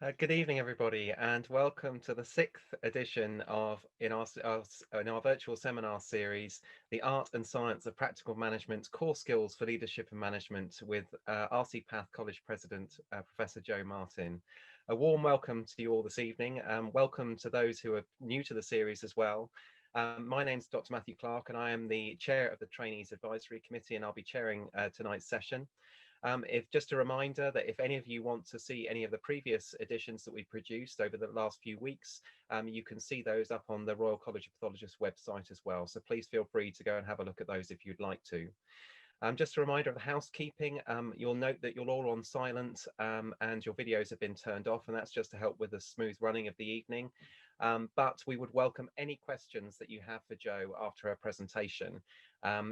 Good evening, everybody, and welcome to the sixth edition of in our virtual seminar series, "The Art and Science of Practical Management: Core Skills for Leadership and Management," with RC Path College President Professor Joe Martin. A warm welcome to you all this evening. Welcome to those who are new to the series as well. My name's Dr. Matthew Clark, and I am the chair of the Trainees Advisory Committee, and I'll be chairing tonight's session. If just a reminder that if any of you want to see any of the previous editions that we produced over the last few weeks, you can see those up on the Royal College of Pathologists website as well. So please feel free to go and have a look at those if you'd like to. Just a reminder of the housekeeping. You'll note that you're all on silent and your videos have been turned off, and that's just to help with the smooth running of the evening. But we would welcome any questions that you have for Jo after her presentation.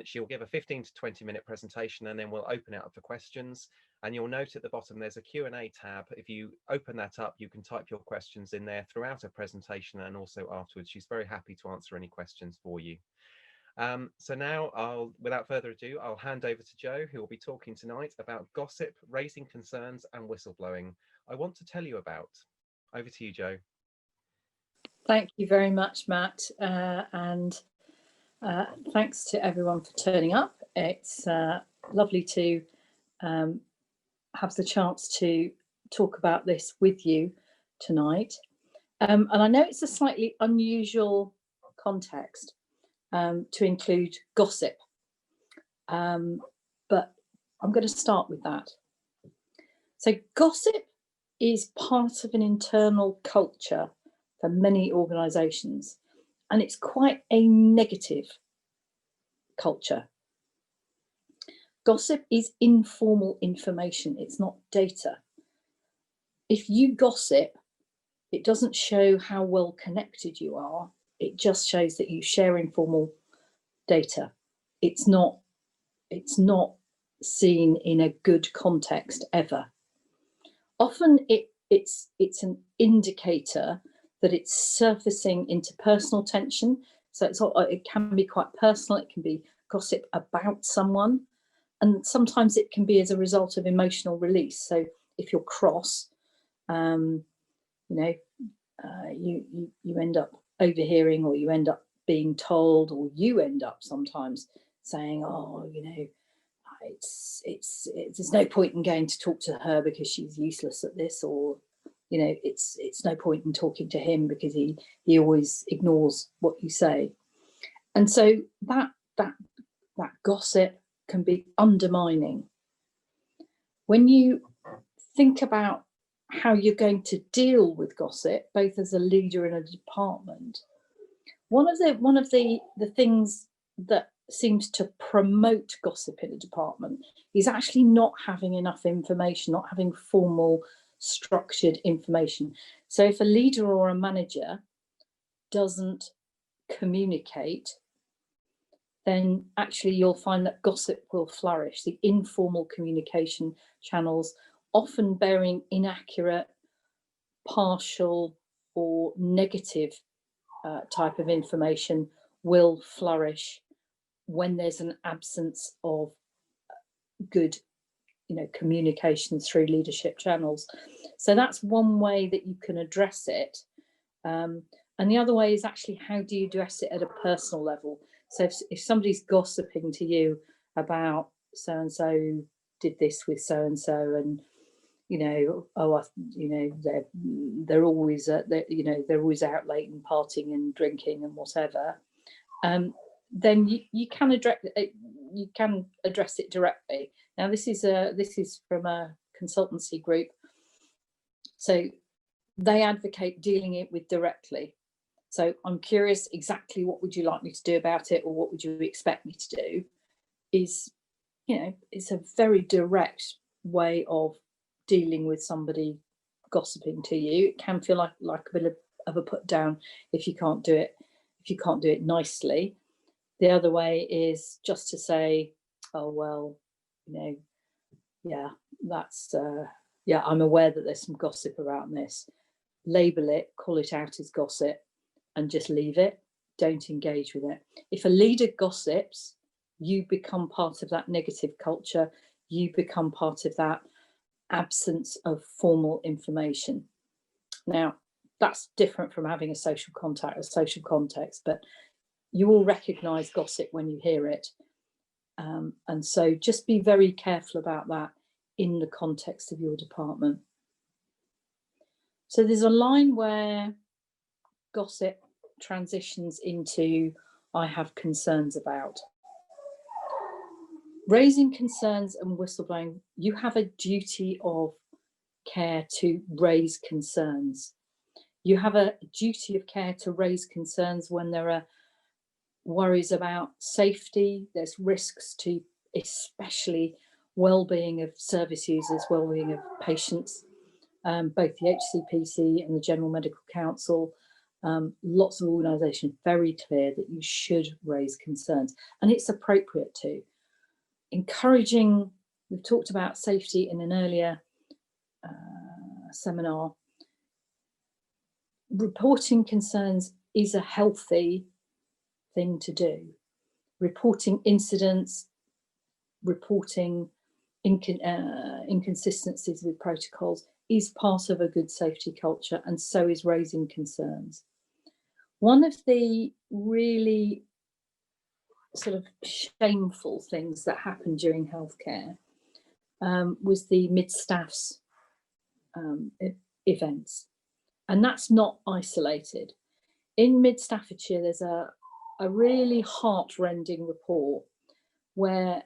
She'll give a 15 to 20-minute presentation, and then we'll open it up for questions. And you'll note at the bottom there's a Q&A tab. If you open that up, you can type your questions in there throughout her presentation and also afterwards. She's very happy to answer any questions for you. So now, without further ado, I'll hand over to Jo, who will be talking tonight about gossip, raising concerns, and whistleblowing. I want to tell you about. Over to you, Jo. Thank you very much, Matt, and thanks to everyone for turning up. It's lovely to have the chance to talk about this with you tonight. And I know it's a slightly unusual context to include gossip, but I'm going to start with that. So gossip is part of an internal culture for many organisations, and it's quite a negative culture. Gossip is informal information, it's not data. If you gossip, it doesn't show how well connected you are, it just shows that you share informal data. It's not seen in a good context ever. Often it's an indicator that it's surfacing into personal tension. So it can be quite personal, it can be gossip about someone, and sometimes it can be as a result of emotional release. So if you're cross, you end up overhearing, or you end up being told, or you end up sometimes saying, oh, there's no point in going to talk to her because she's useless at this, or it's no point in talking to him because he always ignores what you say. And so that gossip can be undermining. When you think about how you're going to deal with gossip, both as a leader in a department, one of the things that seems to promote gossip in a department is actually not having enough information, not having formal structured information. So if a leader or a manager doesn't communicate, then actually you'll find that gossip will flourish. The informal communication channels, often bearing inaccurate, partial or negative type of information, will flourish when there's an absence of good communication through leadership channels. So that's one way that you can address it. And the other way is actually, how do you address it at a personal level? So if somebody's gossiping to you about so-and-so did this with so-and-so, and they're always they're always out late and partying and drinking and whatever, then you can address it directly. Now this is from a consultancy group, so they advocate dealing it with directly. So I'm curious, exactly what would you like me to do about it, or what would you expect me to do? It's a very direct way of dealing with somebody gossiping to you. It can feel like a bit of a put down if you can't do it nicely. The other way is just to say, oh well, I'm aware that there's some gossip around this. Label it, call it out as gossip, and just leave it. Don't engage with it. If a leader gossips, you become part of that negative culture. You become part of that absence of formal information. Now, that's different from having a social contact, a social context, but you will recognise gossip when you hear it. And so just be very careful about that in the context of your department. So there's a line where gossip transitions into I have concerns about. Raising concerns and whistleblowing, you have a duty of care to raise concerns. You have a duty of care to raise concerns when there are worries about safety, there's risks to especially well-being of service users, well-being of patients, both the HCPC and the General Medical Council. Lots of organisations very clear that you should raise concerns, and it's appropriate to. Encouraging, we've talked about safety in an earlier seminar. Reporting concerns is a healthy thing to do. Reporting incidents, reporting inconsistencies with protocols is part of a good safety culture, and so is raising concerns. One of the really sort of shameful things that happened during healthcare was the mid-staffs events, and that's not isolated. In Mid-Staffordshire, there's a really heart-rending report where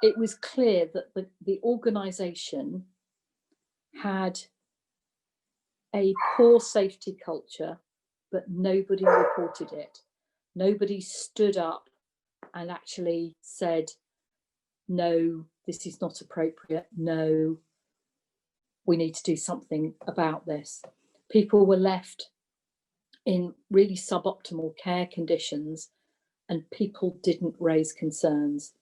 it was clear that the organisation had a poor safety culture, but nobody reported it. Nobody stood up and actually said, no, this is not appropriate. No, we need to do something about this. People were left in really suboptimal care conditions, and people didn't raise concerns.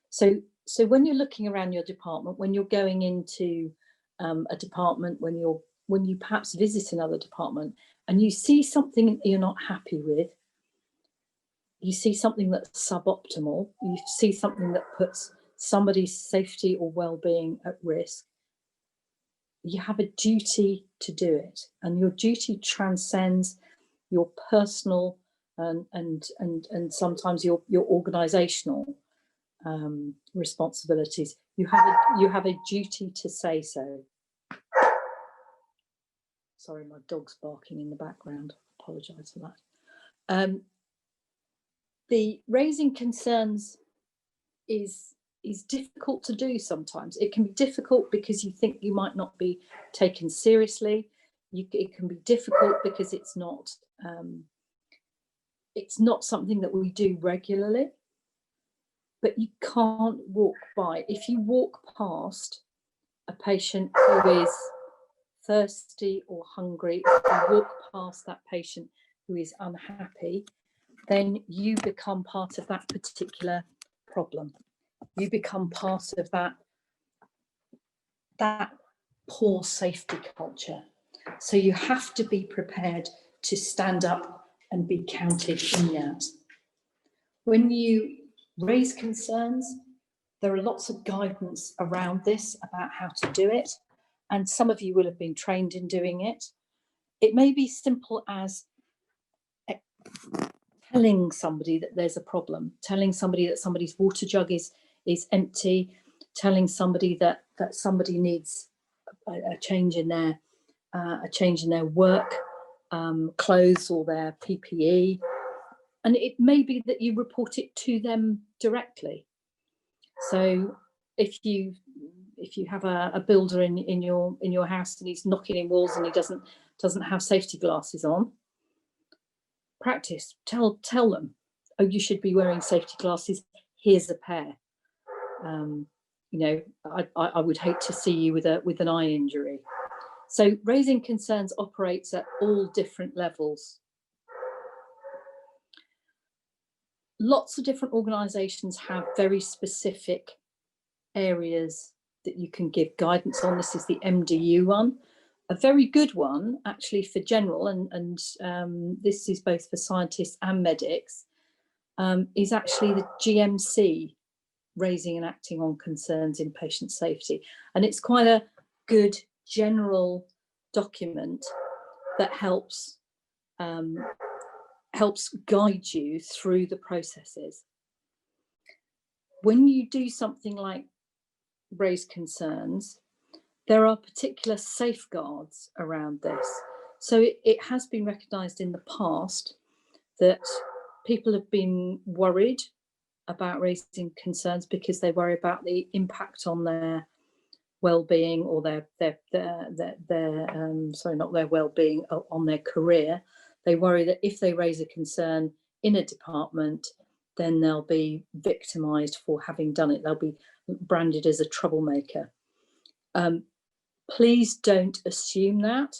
So when you're looking around your department, when you're going into a department, when you perhaps visit another department and you see something that you're not happy with, you see something that's suboptimal, you see something that puts somebody's safety or well-being at risk, you have a duty to do it, and your duty transcends your personal and sometimes your organisational responsibilities. You have a duty to say so. Sorry, my dog's barking in the background. Apologise for that. The raising concerns is difficult to do sometimes. It can be difficult because you think you might not be taken seriously. It can be difficult because it's not something that we do regularly. But you can't walk by. If you walk past a patient who is thirsty or hungry, if you walk past that patient who is unhappy, then you become part of that particular problem. You become part of that poor safety culture. So you have to be prepared to stand up and be counted in that. When you raise concerns, there are lots of guidance around this about how to do it, and some of you will have been trained in doing it. It may be simple as telling somebody that there's a problem, telling somebody that somebody's water jug is empty, telling somebody that somebody needs a change in their work clothes or their PPE, and it may be that you report it to them directly. So if you have a builder in your house and he's knocking in walls and he doesn't have safety glasses on, practice. Tell them, oh, you should be wearing safety glasses. Here's a pair. I would hate to see you with an eye injury. So raising concerns operates at all different levels. Lots of different organisations have very specific areas that you can give guidance on. This is the MDU one. A very good one, actually, for general, and this is both for scientists and medics, is actually the GMC, raising and acting on concerns in patient safety. And it's quite a good general document that helps guide you through the processes. When you do something like raise concerns, there are particular safeguards around this. So it has been recognised in the past that people have been worried about raising concerns because they worry about the impact on their well-being, or their sorry, not their well-being, on their career. They worry that if they raise a concern in a department, then they'll be victimised for having done it. They'll be branded as a troublemaker. Please don't assume that.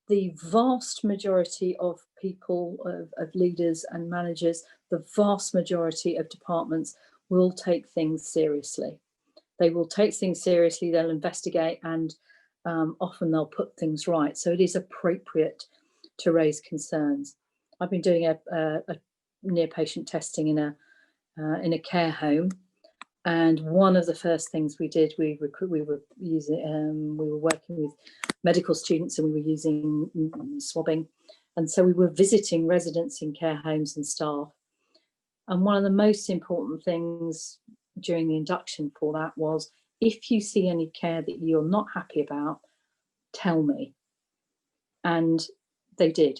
The vast majority of people, of leaders and managers, the vast majority of departments will take things seriously. They will take things seriously, they'll investigate, and often they'll put things right. So it is appropriate to raise concerns. I've been doing a near patient testing in a care home, and one of the first things we did, we were working with medical students, and we were using swabbing, and so we were visiting residents in care homes and staff. And one of the most important things during the induction for that was, if you see any care that you're not happy about, tell me. And they did.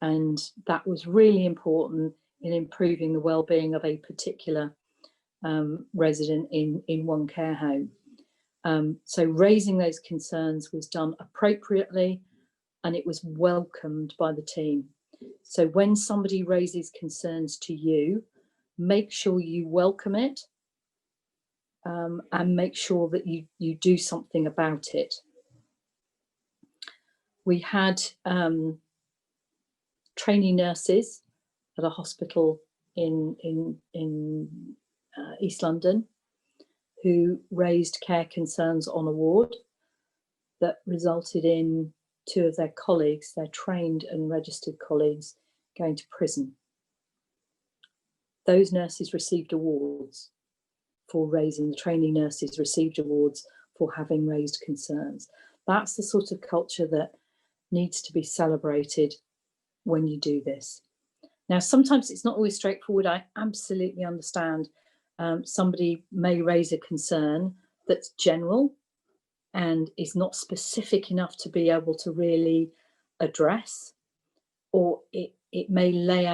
And that was really important in improving the well-being of a particular resident in one care home. So raising those concerns was done appropriately, and it was welcomed by the team. So when somebody raises concerns to you, make sure you welcome it, and make sure that you do something about it. We had trainee nurses at a hospital in East London who raised care concerns on a ward that resulted in 2 of their colleagues, their trained and registered colleagues, going to prison. Those nurses received awards for raising, the trainee nurses received awards for having raised concerns. That's the sort of culture that needs to be celebrated when you do this. Now, sometimes it's not always straightforward. I absolutely understand. Somebody may raise a concern that's general and is not specific enough to be able to really address, or it may lay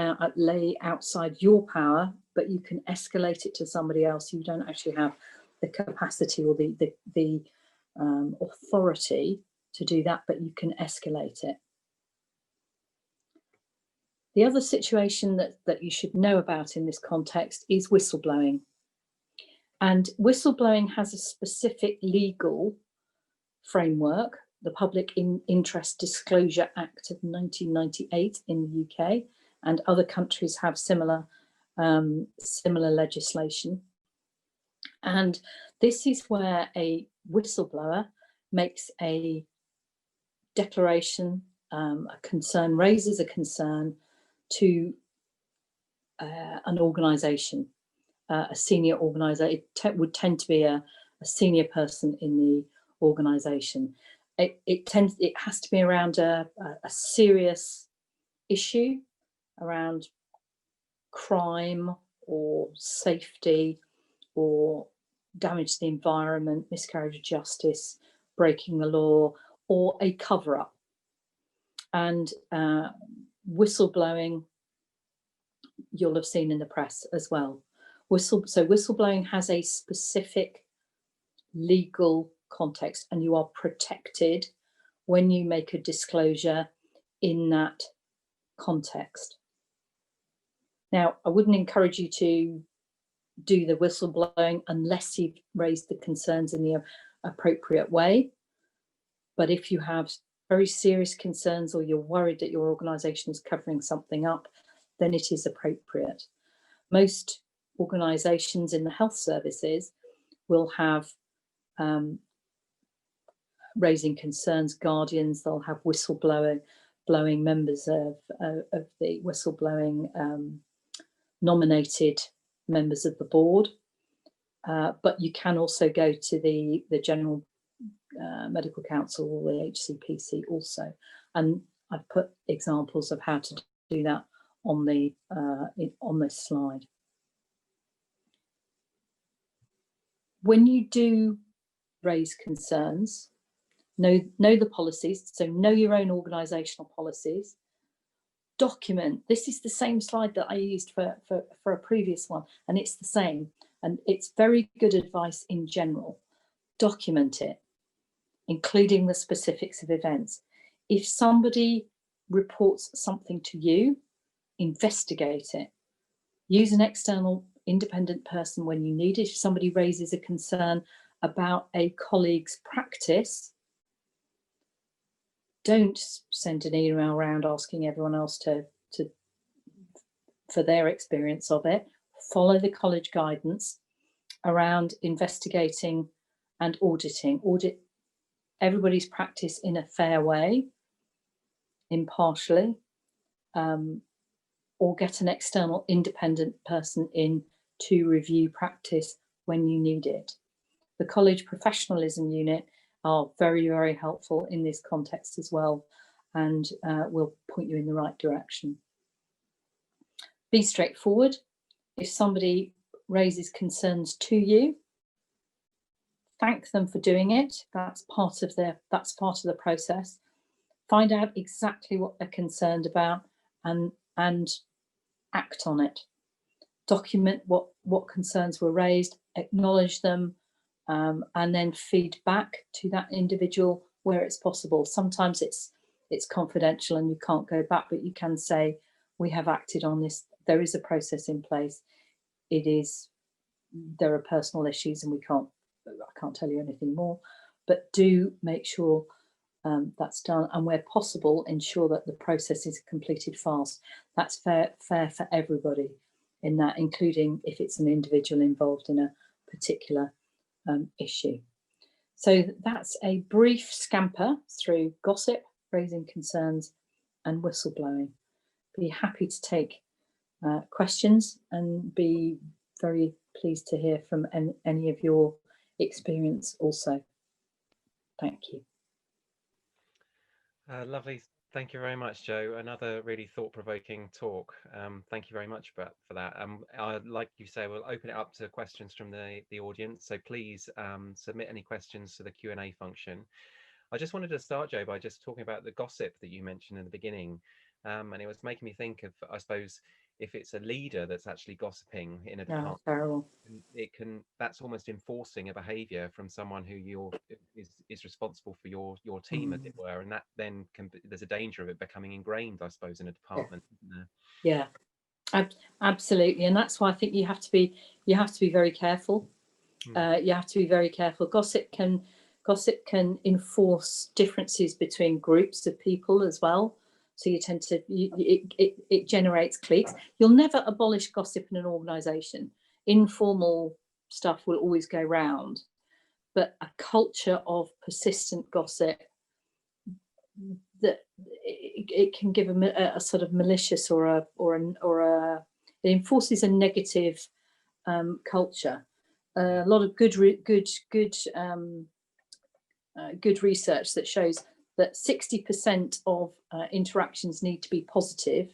outside your power, but you can escalate it to somebody else. You don't actually have the capacity or the authority to do that, but you can escalate it. The other situation that you should know about in this context is whistleblowing. And whistleblowing has a specific legal framework, the Public Interest Disclosure Act of 1998 in the UK, and other countries have similar legislation. And this is where a whistleblower makes a declaration, a concern, raises a concern to an organisation, a senior organiser. It would tend to be a senior person in the organisation. It has to be around a serious issue around crime or safety or damage to the environment, miscarriage of justice, breaking the law, or a cover-up. And whistleblowing, you'll have seen in the press as well. So whistleblowing has a specific legal context, and you are protected when you make a disclosure in that context. Now, I wouldn't encourage you to do the whistleblowing unless you've raised the concerns in the appropriate way. But if you have very serious concerns, or you're worried that your organisation is covering something up, then it is appropriate. Most organisations in the health services will have raising concerns guardians. They'll have whistleblowing members of the whistleblowing nominated members of the board. But you can also go to the general Medical Council or the HCPC also. And I've put examples of how to do that on the on this slide. When you do raise concerns, know the policies, so know your own organisational policies. Document. This is the same slide that I used for a previous one, and it's the same, and it's very good advice in general. Document it, including the specifics of events. If somebody reports something to you, investigate it. Use an external independent person when you need it. If somebody raises a concern about a colleague's practice, don't send an email around asking everyone else for their experience of it. Follow the college guidance around investigating and auditing. Audit everybody's practice in a fair way, impartially, or get an external independent person in to review practice when you need it. The college professionalism unit are very, very helpful in this context as well, and will point you in the right direction. Be straightforward. If somebody raises concerns to you, thank them for doing it. That's part of the process. Find out exactly what they're concerned about and act on it. Document what concerns were raised, acknowledge them, and then feed back to that individual where it's possible. Sometimes it's confidential and you can't go back, but you can say, we have acted on this. There is a process in place. There are personal issues and I can't tell you anything more, but do make sure that's done, and where possible, ensure that the process is completed fast. That's fair for everybody in that, including if it's an individual involved in a particular issue. So that's a brief scamper through gossip, raising concerns, and whistleblowing. Be happy to take questions and be very pleased to hear from any of your experience also. Thank you. Lovely. Thank you very much, Jo. Another really thought-provoking talk. Thank you very much for that. Like you say, we'll open it up to questions from the audience. So please submit any questions to the Q&A function. I just wanted to start, Jo, by just talking about the gossip that you mentioned in the beginning. And it was making me think of, I suppose, if it's a leader that's actually gossiping in a department, terrible. That's almost enforcing a behaviour from someone who is responsible for your team, as it were, and that then there's a danger of it becoming ingrained, I suppose, in a department. Yeah, absolutely, and that's why I think you have to be very careful. You have to be very careful. Gossip can enforce differences between groups of people as well. So you tend to, it generates cliques. You'll never abolish gossip in an organisation. Informal stuff will always go round, but a culture of persistent gossip, that it can give a sort of malicious or it enforces a negative culture. A lot of good research that shows that 60% of interactions need to be positive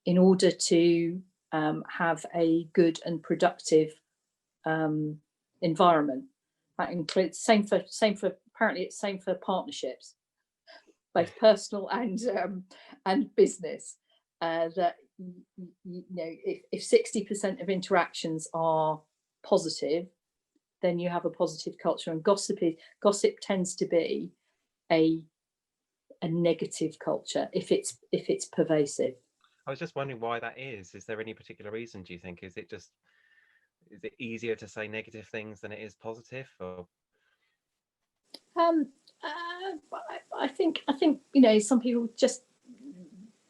in order to have a good and productive environment. That includes same for apparently it's same for partnerships, both personal and business. That if 60% of interactions are positive, then you have a positive culture. And gossip tends to be a negative culture if it's pervasive. I was just wondering why that is. Is there any particular reason, do you think? Is it easier to say negative things than it is positive, or? I think some people just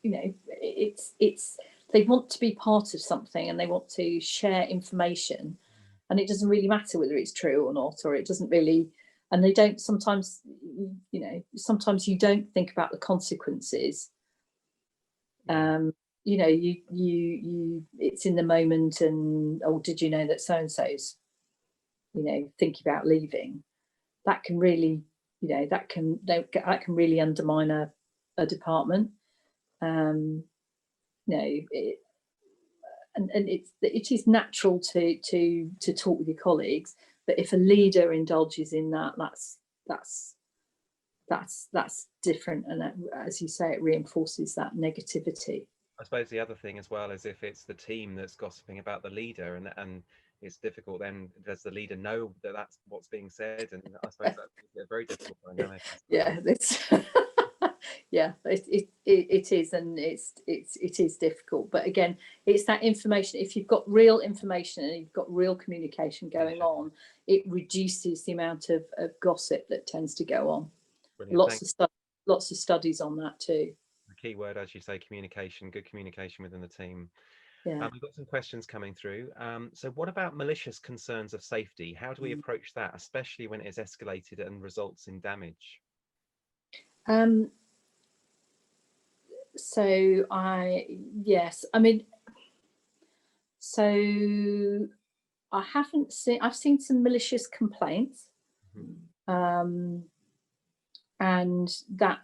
it's they want to be part of something and they want to share information, and it doesn't really matter whether it's true or not, or it doesn't really. And they don't sometimes, sometimes you don't think about the consequences. It's in the moment, and did you know that so and so's, thinking about leaving? That can really that can really undermine a department. And it is natural to talk with your colleagues, but if a leader indulges in that, that's different, and that, as you say, it reinforces that negativity. I suppose the other thing as well is if it's the team that's gossiping about the leader, and it's difficult, then does the leader know that that's what's being said? And I suppose that's a very difficult dynamic. Yeah, yeah, it is, and it is difficult. But again, it's that information. If you've got real information and you've got real communication going on, it reduces the amount of gossip that tends to go on. Brilliant. Lots of studies on that too. The key word, as you say, communication, good communication within the team. Yeah. We've got some questions coming through. So what about malicious concerns of safety? How do we approach that, especially when it is escalated and results in damage? So I haven't seen, I've seen some malicious complaints. Mm-hmm. And that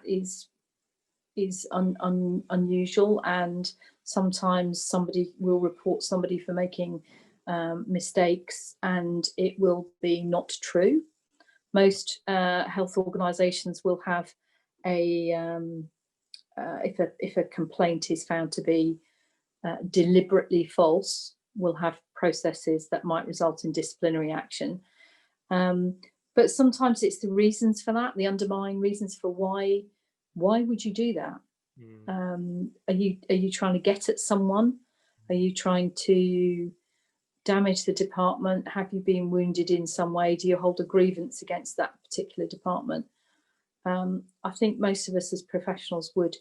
is unusual, and sometimes somebody will report somebody for making mistakes, and it will be not true. Most health organisations will have if a complaint is found to be deliberately false, will have processes that might result in disciplinary action. But sometimes it's the reasons for that, the underlying reasons for why would you do that? Are you trying to get at someone? Are you trying to damage the department? Have you been wounded in some way? Do you hold a grievance against that particular department? I think most of us as professionals would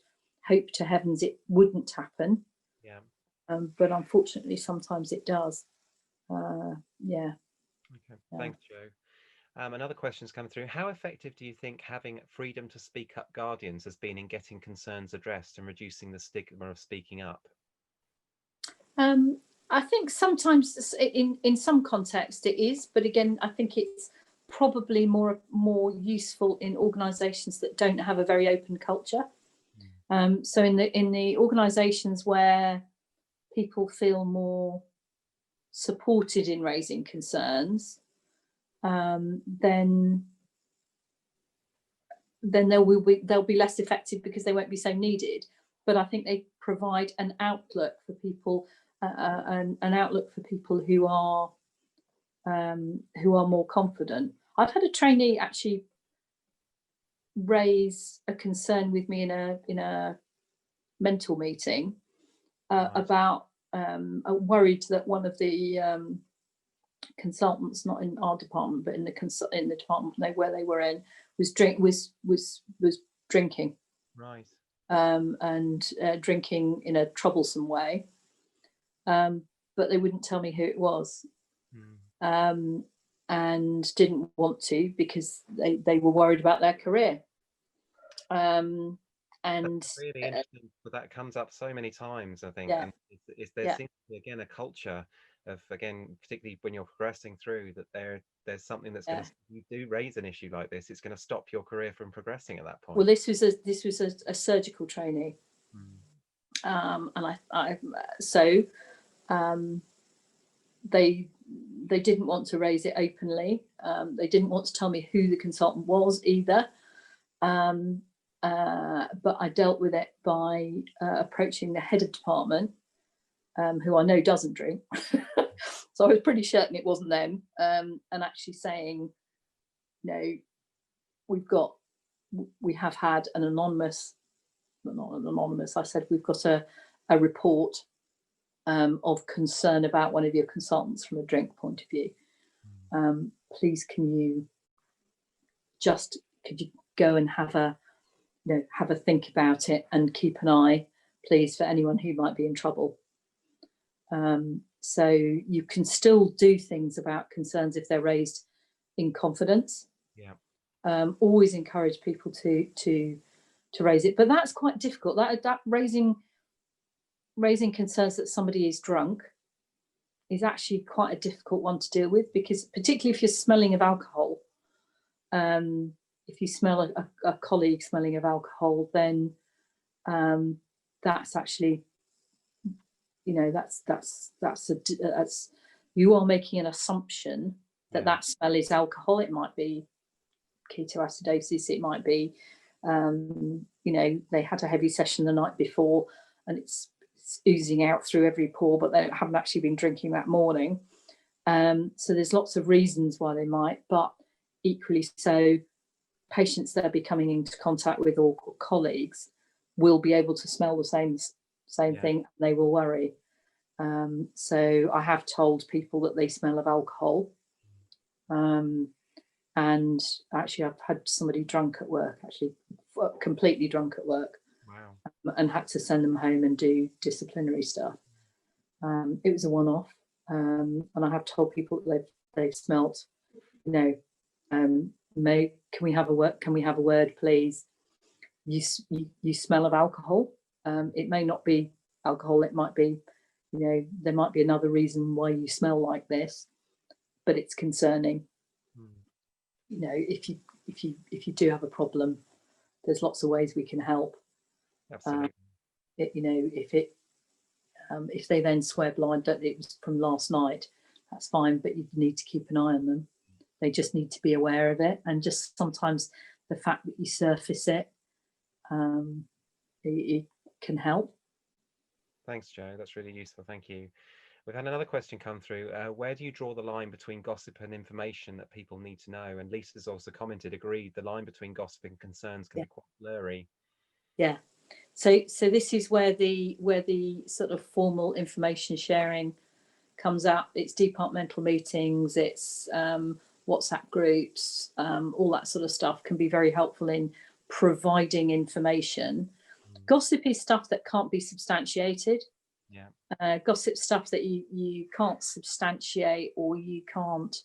hope to heavens it wouldn't happen. Yeah. But unfortunately, sometimes it does. Yeah. Okay. Thanks, Jo. Another question's come through. How effective do you think having freedom to speak up guardians has been in getting concerns addressed and reducing the stigma of speaking up? I think sometimes in some context it is, but again, I think it's probably more useful in organisations that don't have a very open culture. So in the organisations where people feel more supported in raising concerns, then they'll be less effective because they won't be so needed. But I think they provide an outlook for people, an outlook for people who are more confident. I've had a trainee actually raise a concern with me in a mentor meeting about worried that one of the consultants, not in our department but in the department where they were in, was drinking, right, and drinking in a troublesome way, but they wouldn't tell me who it was, and didn't want to because they were worried about their career. And that's really interesting, but that comes up so many times, I think. And there seems to be, again, a culture of, again, particularly when you're progressing through, that there's something that's going to, you do raise an issue like this, it's going to stop your career from progressing at that point. Well, this was a surgical trainee, and they didn't want to raise it openly. They didn't want to tell me who the consultant was either. But I dealt with it by approaching the head of department, who I know doesn't drink. So I was pretty certain it wasn't them, and actually saying, we have had an anonymous, not an anonymous, I said, we've got a report of concern about one of your consultants from a drink point of view. Please, could you go and have a think about it and keep an eye, please, for anyone who might be in trouble. So you can still do things about concerns if they're raised in confidence. Always encourage people to raise it, but that's quite difficult. That raising concerns that somebody is drunk is actually quite a difficult one to deal with, because particularly if you're smelling of alcohol, If you smell a colleague smelling of alcohol, then that's actually, you know, that's you are making an assumption that that smell is alcohol. It might be ketoacidosis. It might be, you know, they had a heavy session the night before and it's oozing out through every pore, but they haven't actually been drinking that morning. So there's lots of reasons why they might, but equally so, patients that are coming into contact with or colleagues will be able to smell the same thing, and they will worry. So I have told people that they smell of alcohol. And actually I've had somebody drunk at work, actually completely drunk at work. Wow. And had to send them home and do disciplinary stuff. It was a one-off. And I have told people that they've smelt, you know, can we have a word, please? You smell of alcohol. It may not be alcohol. It might be, you know, there might be another reason why you smell like this, but it's concerning. You know, if you do have a problem, there's lots of ways we can help. Absolutely. You know, if they then swear blind that it was from last night, that's fine, but you need to keep an eye on them. They just need to be aware of it, and just sometimes the fact that you surface it, it can help. Thanks, Jo. That's really useful. Thank you. We've had another question come through. Where do you draw the line between gossip and information that people need to know? And Lisa's also commented, agreed, the line between gossip and concerns can be quite blurry. Yeah. So this is where the sort of formal information sharing comes out. It's departmental meetings, it's WhatsApp groups, all that sort of stuff can be very helpful in providing information. Gossip is stuff that can't be substantiated. Gossip stuff that you can't substantiate, or you can't,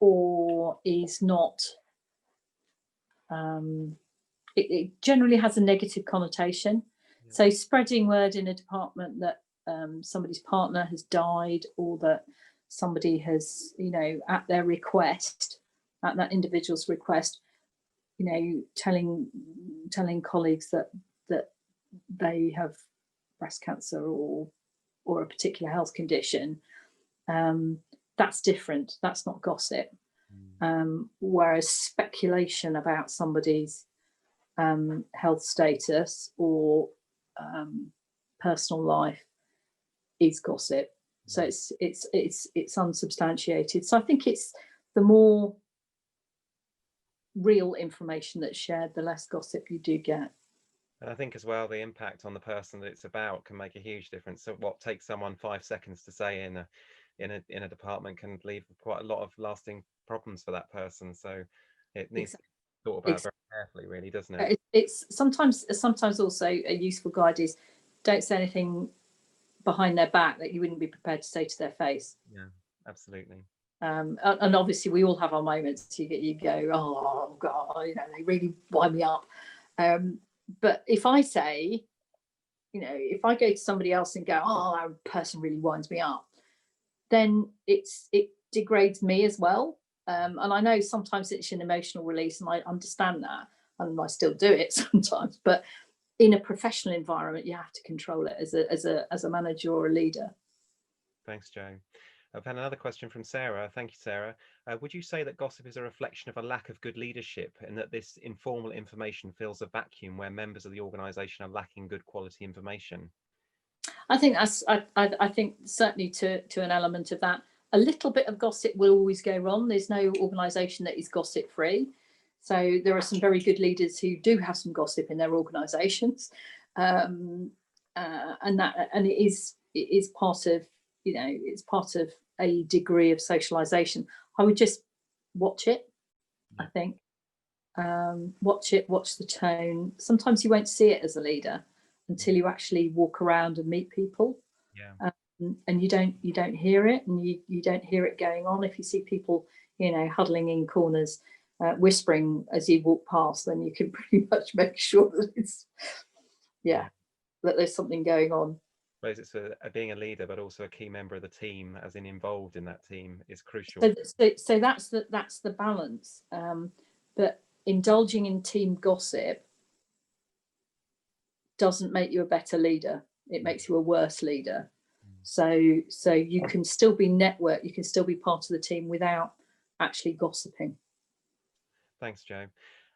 or is not, it generally has a negative connotation. So spreading word in a department that somebody's partner has died, or that somebody has, you know, at their request, at that individual's request, you know, telling colleagues that they have breast cancer or a particular health condition, that's different. That's not gossip. Whereas speculation about somebody's health status or personal life is gossip. So it's unsubstantiated. So I think it's the more real information that's shared, the less gossip you do get. And I think as well, the impact on the person that it's about can make a huge difference. So what takes someone 5 seconds to say in a department can leave quite a lot of lasting problems for that person. So it needs to be thought about very carefully, really, doesn't it? It's sometimes also a useful guide is don't say anything behind their back that you wouldn't be prepared to say to their face. Yeah, absolutely. And obviously we all have our moments. You go, oh God, you know, they really wind me up. But if I say, you know, if I go to somebody else and go, oh, that person really winds me up, then it degrades me as well. And I know sometimes it's an emotional release, and I understand that, and I still do it sometimes. But in a professional environment, you have to control it as a manager or a leader. Thanks, Jo. I've had another question from Sarah. Thank you, Sarah. Would you say that gossip is a reflection of a lack of good leadership, and that this informal information fills a vacuum where members of the organisation are lacking good quality information? I think I think certainly to an element of that. A little bit of gossip will always go wrong. There's no organisation that is gossip free. So there are some very good leaders who do have some gossip in their organisations, and it is part of, you know, it's part of a degree of socialisation. I would just watch it. I think watch it, watch the tone. Sometimes you won't see it as a leader until you actually walk around and meet people. And you don't hear it, and you don't hear it going on. If you see people, you know, huddling in corners, whispering as you walk past, then you can pretty much make sure that it's that there's something going on. suppose it's being a leader, but also a key member of the team, as in involved in that team, is crucial. So that's the balance. But indulging in team gossip doesn't make you a better leader. It makes you a worse leader. So you can still be networked, you can still be part of the team without actually gossiping. Thanks, Jo.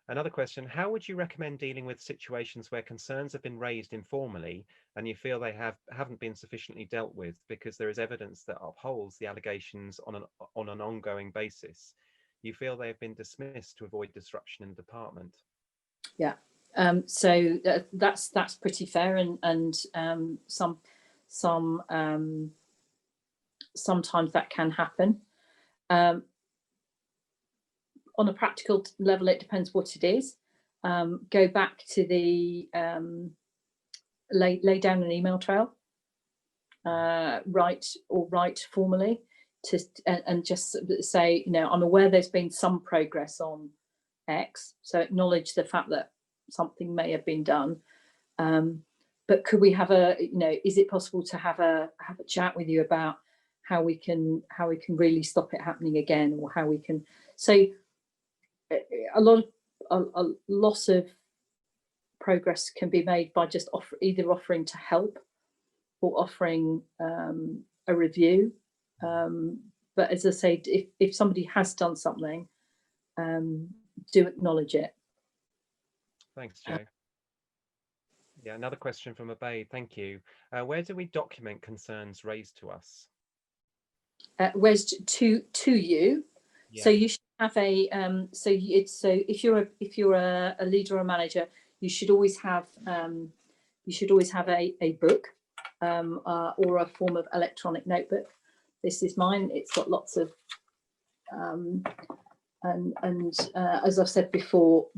Another question: how would you recommend dealing with situations where concerns have been raised informally and you feel they haven't been sufficiently dealt with because there is evidence that upholds the allegations on an ongoing basis? You feel they have been dismissed to avoid disruption in the department? Yeah. So that's pretty fair, and sometimes that can happen. On a practical level, it depends what it is. Go back to the lay down an email trail, write formally and just say, I'm aware there's been some progress on X, so acknowledge the fact that something may have been done. But could we have is it possible to have a chat with you about how we can really stop it happening again, or how we can? So a lot of progress can be made by just either offering to help or offering a review. But as I say, if somebody has done something, do acknowledge it. Thanks, Jo. Yeah, another question from Abay. Thank you. Where do we document concerns raised to us? Where's to you? Yeah. So you should have a so if you're a leader or a manager, you should always have a book or a form of electronic notebook. This is mine. It's got lots of as I've said before,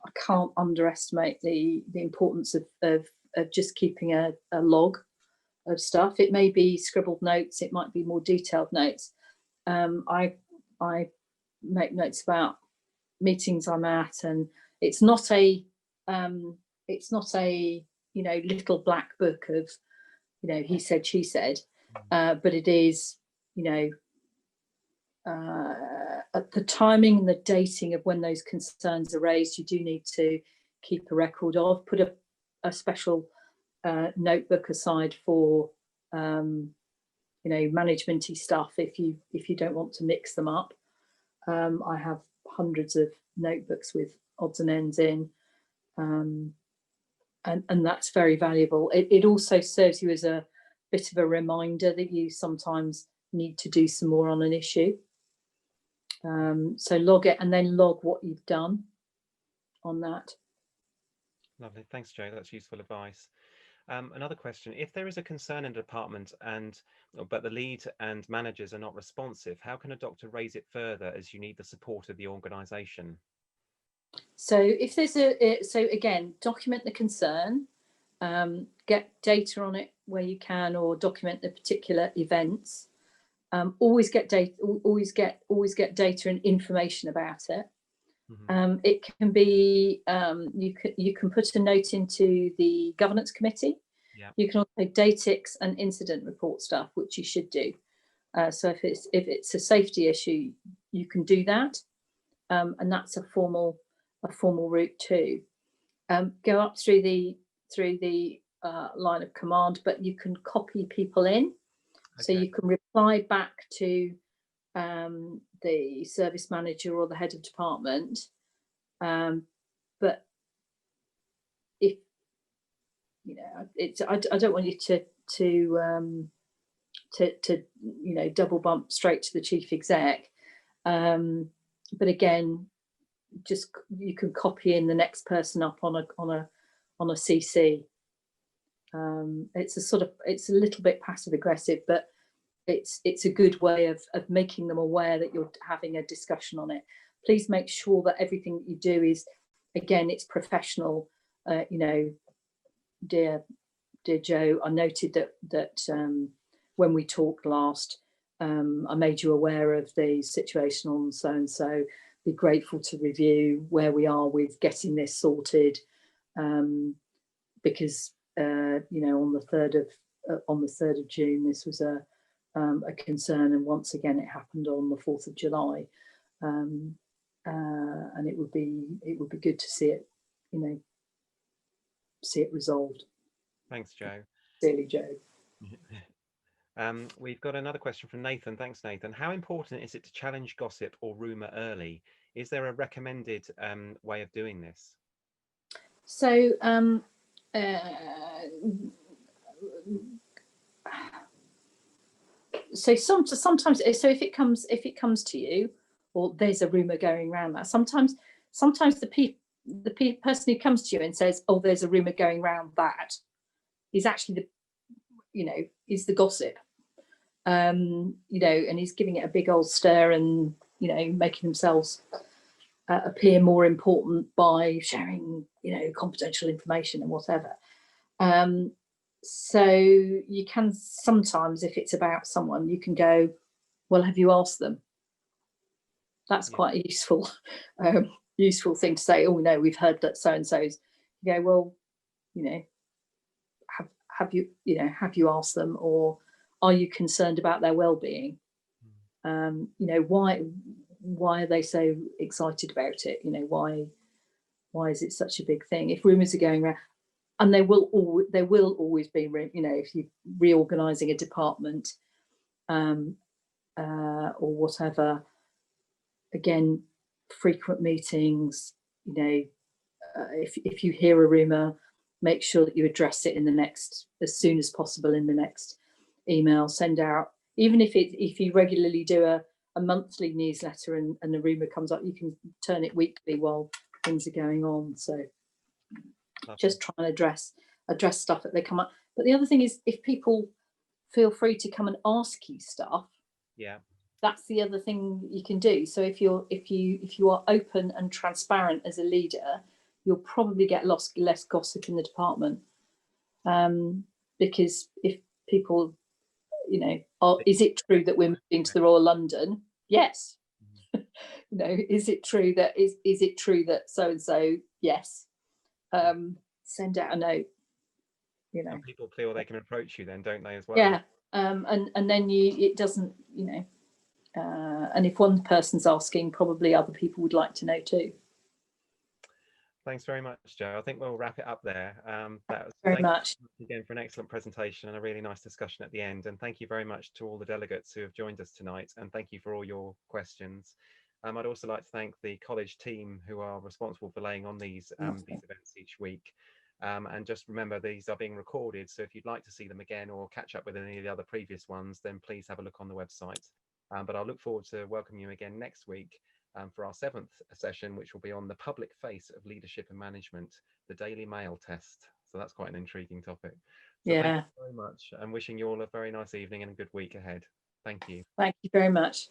I can't underestimate the importance of just keeping a log of stuff. It may be scribbled notes, it might be more detailed notes. I make notes about meetings I'm at, and it's not a little black book of he said, she said, but it is at the timing and the dating of when those concerns are raised, you do need to keep a record of. Put a special notebook aside for managementy stuff if you don't want to mix them up. I have hundreds of notebooks with odds and ends in, and that's very valuable. It also serves you as a bit of a reminder that you sometimes need to do some more on an issue. So log it and then log what you've done on that. Lovely. Thanks, Jo. That's useful advice. Another question: if there is a concern in a department but the lead and managers are not responsive, how can a doctor raise it further, as you need the support of the organisation? So if there's so again, document the concern, get data on it where you can, or document the particular events. Always get data. Always get data and information about it. Mm-hmm. It can be you can put a note into the governance committee. Yeah. You can also datix and incident report stuff, which you should do. So if it's a safety issue, you can do that, and that's a formal route too. Go up through the line of command, but you can copy people in. Okay. So you can reply back to the service manager or the head of department, but if it's I don't want you to double bump straight to the chief exec, but again, just you can copy in the next person up on a CC. It's a little bit passive aggressive, but it's a good way of making them aware that you're having a discussion on it. Please make sure that everything that you do is, again, it's professional. Dear Jo, I noted that when we talked last, I made you aware of the situation on so and so. Be grateful to review where we are with getting this sorted, because on the 3rd on the 3rd of June. This was a concern, and once again it happened on the 4th of July. And it would be good to see it, see it resolved. Thanks, Jo. Sincerely, Jo. We've got another question from Nathan. Thanks, Nathan. How important is it to challenge gossip or rumour early? Is there a recommended way of doing this? So sometimes, so if it comes to you, or there's a rumour going around that, sometimes the person who comes to you and says, oh, there's a rumour going around, that is actually is the gossip. And he's giving it a big old stir, and making themselves appear more important by sharing confidential information and whatever. So you can sometimes, if it's about someone, you can go, well, have you asked them? That's quite a useful thing to say. Oh no, we've heard that so and so's. You go, well, have you asked them, or are you concerned about their well-being? Why are they so excited about it? Why is it such a big thing? If rumours are going around, and there will always be, if you're reorganising a department or whatever, again, frequent meetings. If you hear a rumour, make sure that you address it as soon as possible in the next email. Send out, even if you regularly do a monthly newsletter and a rumour comes up, you can turn it weekly while things are going on. So just try and address stuff that they come up. But the other thing is, if people feel free to come and ask you stuff, that's the other thing you can do. So if you are open and transparent as a leader, you'll probably get less gossip in the department, because if people, is it true that we're moving to the Royal London? Yes. Is it true that so and so? Yes. Send out a note. And people feel they can approach you then, don't they, as well? Yeah. And then it doesn't, and if one person's asking, probably other people would like to know too. Thanks very much, Jo. I think we'll wrap it up there. That was very much again for an excellent presentation and a really nice discussion at the end. And thank you very much to all the delegates who have joined us tonight. And thank you for all your questions. I'd also like to thank the college team who are responsible for laying on these events each week. And just remember, these are being recorded. So if you'd like to see them again or catch up with any of the other previous ones, then please have a look on the website. But I'll look forward to welcoming you again next week for our 7th session, which will be on the public face of leadership and management, the Daily Mail test. So that's quite an intriguing topic. So thank you very much. I'm wishing you all a very nice evening and a good week ahead. Thank you. Thank you very much.